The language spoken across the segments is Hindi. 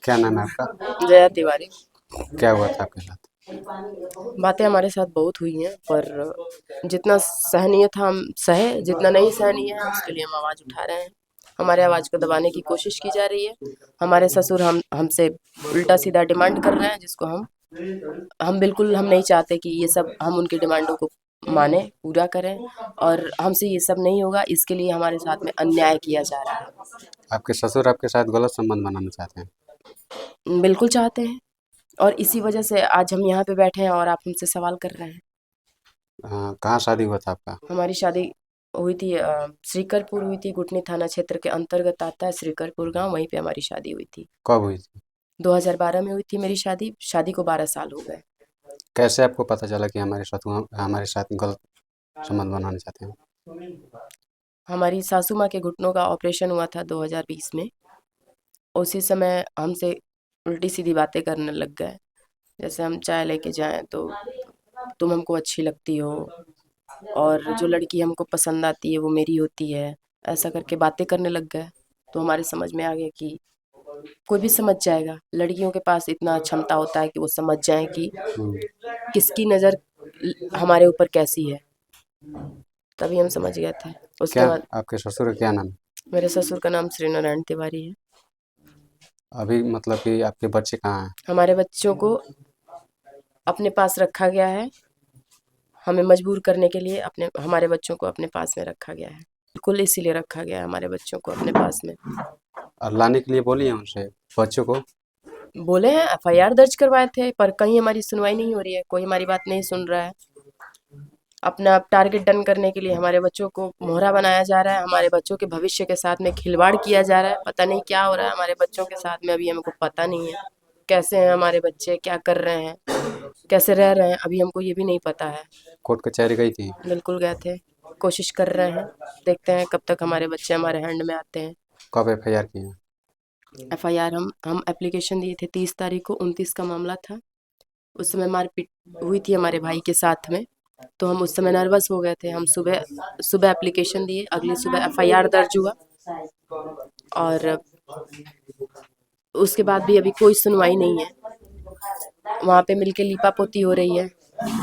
क्या नाम है आपका? जया तिवारी। क्या हुआ था आपके साथ? बातें हमारे साथ बहुत हुई हैं, पर जितना सहनीय था हम सहे, जितना नहीं सहनीय है उसके लिए हम आवाज़ उठा रहे हैं। हमारे आवाज़ को दबाने की कोशिश की जा रही है। हमारे ससुर हमसे उल्टा सीधा डिमांड कर रहे हैं, जिसको हम बिल्कुल हम नहीं चाहते कि ये सब हम उनकी डिमांडों को माने, पूरा करें, और हमसे ये सब नहीं होगा। इसके लिए हमारे साथ में अन्याय किया जा रहा आपके ससुर आपके साथ गलत संबंध बनाना चाहते हैं? है। बिल्कुल चाहते हैं, और इसी वजह से आज हम यहाँ पे बैठे हैं और आप हमसे सवाल कर रहे हैं। कहाँ शादी हुआ था आपका? हमारी शादी हुई थी श्रीकरपुर हुई थी। गुटनी थाना क्षेत्र के अंतर्गत आता है श्रीकरपुर गांव, वहीं पे हमारी शादी हुई थी। कब हुई थी? 2012 में हुई थी मेरी शादी। शादी को 12 साल हो गए। कैसे आपको पता चला कि हमारे साथ गलत संबंध बनाना चाहते हैं? हमारी सासू माँ के घुटनों का ऑपरेशन हुआ था 2020 में। उसी समय हमसे उल्टी सीधी बातें करने लग गए। जैसे हम चाय लेके जाएं तो तुम हमको अच्छी लगती हो, और जो लड़की हमको पसंद आती है वो मेरी होती है, ऐसा करके बातें करने लग गए। तो हमारे समझ में आ गया कि कोई भी समझ जाएगा, लड़कियों के पास इतना क्षमता होता है कि वो समझ जाएं कि हम्म, किसकी नज़र हमारे ऊपर कैसी है। तभी हम समझ गए थे। उसके क्या बाद आपके ससुर का क्या नाम है? मेरे ससुर का नाम श्री नारायण तिवारी है। अभी मतलब कि आपके बच्चे कहाँ हैं? हमारे बच्चों को अपने पास रखा गया है। हमें मजबूर करने के लिए अपने हमारे बच्चों को अपने पास में रखा गया है। बिल्कुल इसीलिए रखा गया है हमारे बच्चों को अपने पास में। और लाने के लिए बोलिए उनसे बच्चों को। बोले हैं, एफआईआर दर्ज करवाए थे, पर कहीं हमारी सुनवाई नहीं हो रही है। कोई हमारी बात नहीं सुन रहा है। अपना टारगेट डन करने के लिए हमारे बच्चों को मोहरा बनाया जा रहा है। हमारे बच्चों के भविष्य के साथ में खिलवाड़ किया जा रहा है। पता नहीं क्या हो रहा है हमारे बच्चों के साथ में, अभी हमको पता नहीं है। कैसे हैं हमारे बच्चे, क्या कर रहे हैं, कैसे रह रहे हैं, अभी हमको ये भी नहीं पता है। कोर्ट कचहरी गई थी? बिल्कुल गए थे, कोशिश कर रहे हैं। देखते हैं कब तक हमारे बच्चे हमारे हैंड में आते हैं। कब एफआईआर की है? एफआईआर हम एप्लीकेशन दिए थे 30 तारीख को। 29 का मामला था। उस समय मारपीट हुई थी हमारे भाई के साथ में, तो हम उस समय नर्वस हो गए थे। हम सुबह सुबह एप्लीकेशन दिए, अगली सुबह एफआईआर दर्ज हुआ, और उसके बाद भी अभी कोई सुनवाई नहीं है। वहाँ पे मिलके लीपापोती हो रही है।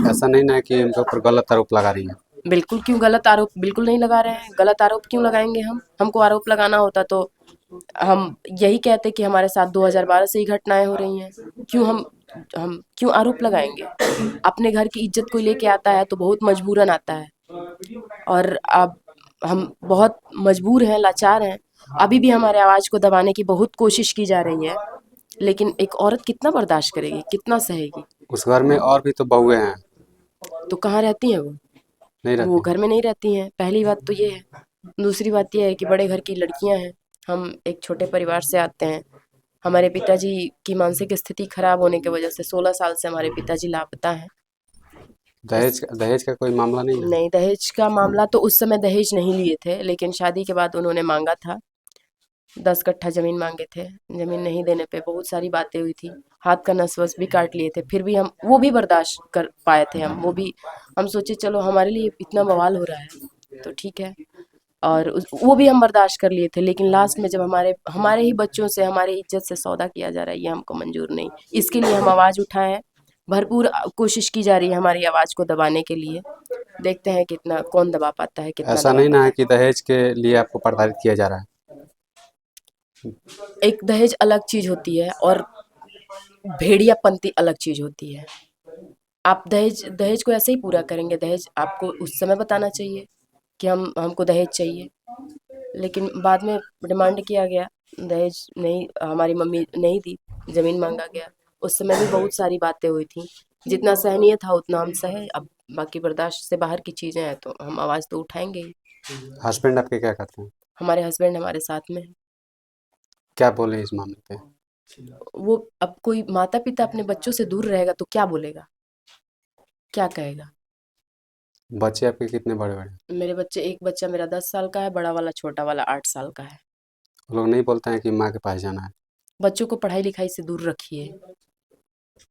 ऐसा नहीं ना है कि उनके ऊपर गलत आरोप लगा रही है? बिल्कुल, क्यों गलत आरोप बिल्कुल नहीं लगा रहे हैं। गलत आरोप क्यों लगाएंगे हम? हमको आरोप लगाना होता तो हम यही कहते कि हमारे साथ 2012 से ही घटनाएं हो रही हैं। क्यों हम क्यों आरोप लगाएंगे? अपने घर की इज्जत कोई लेके आता है तो बहुत मजबूरन आता है, और अब हम बहुत मजबूर हैं, लाचार हैं। अभी भी हमारे आवाज़ को दबाने की बहुत कोशिश की जा रही है, लेकिन एक औरत कितना बर्दाश्त करेगी, कितना सहेगी? उस घर में और भी तो बहुएं हैं। तो कहाँ रहती हैं वो? नहीं वो रहती? घर में नहीं रहती हैं, पहली बात तो ये है। दूसरी बात ये है कि बड़े घर की लड़कियां हैं। हम एक छोटे परिवार से आते हैं। हमारे पिताजी की मानसिक स्थिति खराब होने की वजह से 16 साल से हमारे पिताजी लापता हैं। इस दहेज का कोई मामला नहीं ना? नहीं, दहेज का मामला तो उस समय दहेज नहीं लिए थे, लेकिन शादी के बाद उन्होंने मांगा था। 10 कट्ठा जमीन मांगे थे। जमीन नहीं देने पे बहुत सारी बातें हुई थी। हाथ का नस वस भी काट लिए थे, फिर भी हम वो भी बर्दाश्त कर पाए थे। हम वो भी हम सोचे चलो हमारे लिए इतना बवाल हो रहा है तो ठीक है, और वो भी हम बर्दाश्त कर लिए थे। लेकिन लास्ट में जब हमारे हमारे ही बच्चों से, हमारे इज्जत से सौदा किया जा रहा है, ये हमको मंजूर नहीं। इसके लिए हम आवाज़ उठाए हैं। भरपूर कोशिश की जा रही है हमारी आवाज़ को दबाने के लिए। देखते हैं कितना कौन दबा पाता है, कितना ऐसा दबा नहीं ना पाता है है। कि दहेज के लिए आपको प्रताड़ित किया जा रहा है? एक दहेज अलग चीज होती है, और भेड़ियापंती अलग चीज होती है। आप दहेज दहेज को ऐसे ही पूरा करेंगे? दहेज आपको उस समय बताना चाहिए कि हमको दहेज चाहिए, लेकिन बाद में डिमांड किया गया, दहेज नहीं, हमारी मम्मी नहीं दी, जमीन मांगा गया। उस समय भी बहुत सारी बातें हुई थी। जितना सहनीय था उतना हम सहे। अब बाकी बर्दाश्त से बाहर की चीजें हैं तो हम आवाज तो उठाएंगे ही। हस्बैंड आपके क्या करते हैं? हमारे हस्बैंड हमारे साथ में हैं। क्या बोले इस मामले पे? वो अब कोई माता पिता अपने बच्चों से दूर रहेगा तो क्या बोलेगा, क्या कहेगा? बच्चे आपके कितने बड़े बड़े हैं? मेरे बच्चे, एक बच्चा मेरा 10 साल का है, बड़ा वाला, छोटा वाला 8 साल का है। वो लोग नहीं बोलते हैं कि माँ के पास जाना है? बच्चों को पढ़ाई लिखाई से दूर रखिए,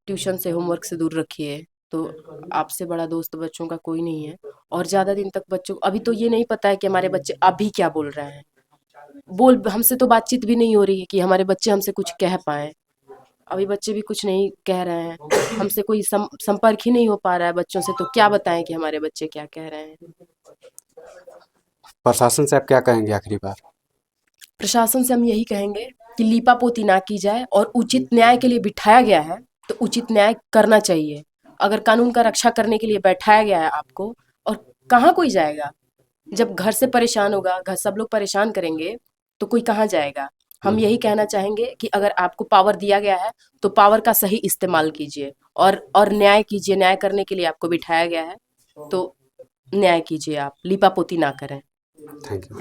ट्यूशन से, होमवर्क से दूर रखिए। तो आपसे बड़ा दोस्त बच्चों का कोई नहीं है। और ज़्यादा दिन तक बच्चों अभी तो ये नहीं पता है कि हमारे बच्चे अभी क्या बोल रहे हैं। बोल हमसे तो बातचीत भी नहीं हो रही है कि हमारे बच्चे हमसे कुछ कह पाएँ। अभी बच्चे भी कुछ नहीं कह रहे हैं, हमसे कोई संपर्क ही नहीं हो पा रहा है बच्चों से, तो क्या बताएं कि हमारे बच्चे क्या कह रहे हैं। प्रशासन से आप क्या कहेंगे आखिरी बार? प्रशासन से हम यही कहेंगे कि लीपापोती ना की जाए, और उचित न्याय के लिए बिठाया गया है तो उचित न्याय करना चाहिए। अगर कानून का रक्षा करने के लिए बैठाया गया है आपको, और कहाँ कोई जाएगा? जब घर से परेशान होगा, घर सब लोग परेशान करेंगे, तो कोई कहाँ जाएगा? हम यही कहना चाहेंगे कि अगर आपको पावर दिया गया है तो पावर का सही इस्तेमाल कीजिए, और न्याय कीजिए। न्याय करने के लिए आपको बिठाया गया है तो न्याय कीजिए, आप लीपापोती ना करें। Thank you.